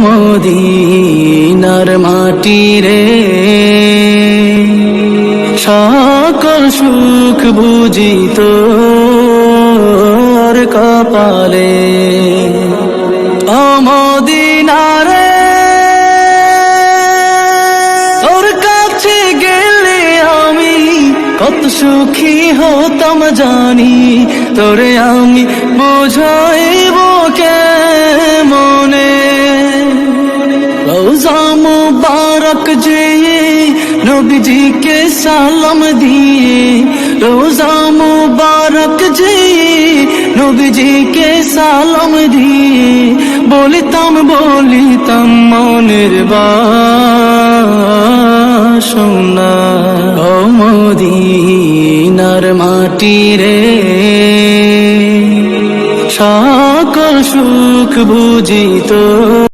মদিনার মাটি রে, সকল সুখ বুঝি তোর কপালে। ও মদিনা রে, তোর কাছে গেলে আমি কত সুখী হতাম জানি, তোরে আমি বুঝাইব কেমনে। রওজা মুবারক যে নবীজিকে সালাম দিয়ে, রওজা মুবারক যে নবীজিকে সালাম দিয়ে, বলিতাম মনের বাসনা। ও মদিনার মাটি রে, সকল সুখ বুঝি তোর